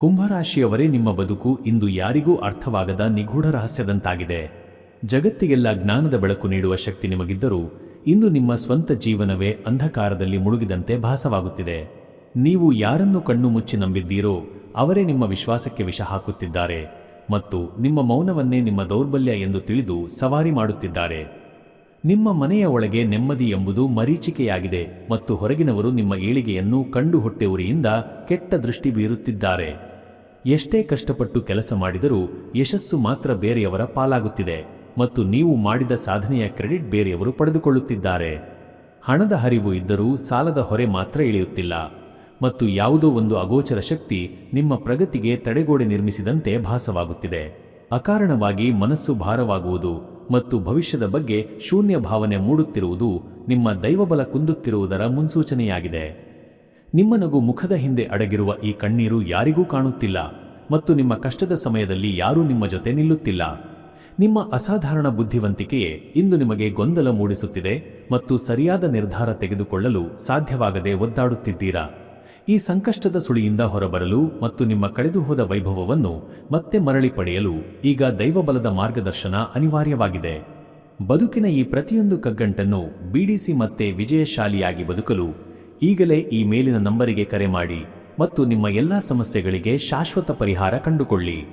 ಕುಂಭರಾಶಿಯವರೇ, ನಿಮ್ಮ ಬದುಕು ಇಂದು ಯಾರಿಗೂ ಅರ್ಥವಾಗದ ನಿಗೂಢ ರಹಸ್ಯದಂತಾಗಿದೆ. ಜಗತ್ತಿಗೆಲ್ಲ ಜ್ಞಾನದ ಬೆಳಕು ನೀಡುವ ಶಕ್ತಿ ನಿಮಗಿದ್ದರೂ ಇಂದು ನಿಮ್ಮ ಸ್ವಂತ ಜೀವನವೇ ಅಂಧಕಾರದಲ್ಲಿ ಮುಳುಗಿದಂತೆ ಭಾಸವಾಗುತ್ತಿದೆ. ನೀವು ಯಾರನ್ನು ಕಣ್ಣು ಮುಚ್ಚಿ ನಂಬಿದ್ದೀರೋ ಅವರೇ ನಿಮ್ಮ ವಿಶ್ವಾಸಕ್ಕೆ ವಿಷ ಹಾಕುತ್ತಿದ್ದಾರೆ ಮತ್ತು ನಿಮ್ಮ ಮೌನವನ್ನೇ ನಿಮ್ಮ ದೌರ್ಬಲ್ಯ ಎಂದು ತಿಳಿದು ಸವಾರಿ ಮಾಡುತ್ತಿದ್ದಾರೆ. ನಿಮ್ಮ ಮನೆಯ ಒಳಗೆ ನೆಮ್ಮದಿ ಎಂಬುದು ಮರೀಚಿಕೆಯಾಗಿದೆ ಮತ್ತು ಹೊರಗಿನವರು ನಿಮ್ಮ ಏಳಿಗೆಯನ್ನು ಕಂಡು ಹೊಟ್ಟೆ ಉರಿಯಿಂದ ಕೆಟ್ಟ ದೃಷ್ಟಿ ಬೀರುತ್ತಿದ್ದಾರೆ. ಎಷ್ಟೇ ಕಷ್ಟಪಟ್ಟು ಕೆಲಸ ಮಾಡಿದರೂ ಯಶಸ್ಸು ಮಾತ್ರ ಬೇರೆಯವರ ಪಾಲಾಗುತ್ತಿದೆ ಮತ್ತು ನೀವು ಮಾಡಿದ ಸಾಧನೆಯ ಕ್ರೆಡಿಟ್ ಬೇರೆಯವರು ಪಡೆದುಕೊಳ್ಳುತ್ತಿದ್ದಾರೆ. ಹಣದ ಹರಿವು ಇದ್ದರೂ ಸಾಲದ ಹೊರೆ ಮಾತ್ರ ಇಳಿಯುತ್ತಿಲ್ಲ ಮತ್ತು ಯಾವುದೋ ಒಂದು ಅಗೋಚರ ಶಕ್ತಿ ನಿಮ್ಮ ಪ್ರಗತಿಗೆ ತಡೆಗೋಡೆ ನಿರ್ಮಿಸಿದಂತೆ ಭಾಸವಾಗುತ್ತಿದೆ. ಅಕಾರಣವಾಗಿ ಮನಸ್ಸು ಭಾರವಾಗುವುದು ಮತ್ತು ಭವಿಷ್ಯದ ಬಗ್ಗೆ ಶೂನ್ಯ ಭಾವನೆ ಮೂಡುತ್ತಿರುವುದು ನಿಮ್ಮ ದೈವಬಲ ಕುಂದುತ್ತಿರುವುದರ ಮುನ್ಸೂಚನೆಯಾಗಿದೆ. ನಿಮ್ಮ ನಗು ಮುಖದ ಹಿಂದೆ ಅಡಗಿರುವ ಈ ಕಣ್ಣೀರು ಯಾರಿಗೂ ಕಾಣುತ್ತಿಲ್ಲ ಮತ್ತು ನಿಮ್ಮ ಕಷ್ಟದ ಸಮಯದಲ್ಲಿ ಯಾರೂ ನಿಮ್ಮ ಜೊತೆ ನಿಲ್ಲುತ್ತಿಲ್ಲ. ನಿಮ್ಮ ಅಸಾಧಾರಣ ಬುದ್ಧಿವಂತಿಕೆಯೇ ಇಂದು ನಿಮಗೆ ಗೊಂದಲ ಮೂಡಿಸುತ್ತಿದೆ ಮತ್ತು ಸರಿಯಾದ ನಿರ್ಧಾರ ತೆಗೆದುಕೊಳ್ಳಲು ಸಾಧ್ಯವಾಗದೆ ಒದ್ದಾಡುತ್ತಿದ್ದೀರಾ. ಈ ಸಂಕಷ್ಟದ ಸುಳಿಯಿಂದ ಹೊರಬರಲು ಮತ್ತು ನಿಮ್ಮ ಕಳೆದುಹೋದ ವೈಭವವನ್ನು ಮತ್ತೆ ಮರಳಿ ಪಡೆಯಲು ಈಗ ದೈವಬಲದ ಮಾರ್ಗದರ್ಶನ ಅನಿವಾರ್ಯವಾಗಿದೆ. ಬದುಕಿನ ಈ ಪ್ರತಿಯೊಂದು ಕಗ್ಗಂಟನ್ನು ಬಿಡಿಸಿ ಮತ್ತೆ ವಿಜಯಶಾಲಿಯಾಗಿ ಬದುಕಲು ಈಗಲೇ ಈ ಮೇಲಿನ ನಂಬರಿಗೆ ಕರೆ ಮಾಡಿ ಮತ್ತು ನಿಮ್ಮ ಎಲ್ಲಾ ಸಮಸ್ಯೆಗಳಿಗೆ ಶಾಶ್ವತ ಪರಿಹಾರ ಕಂಡುಕೊಳ್ಳಿ.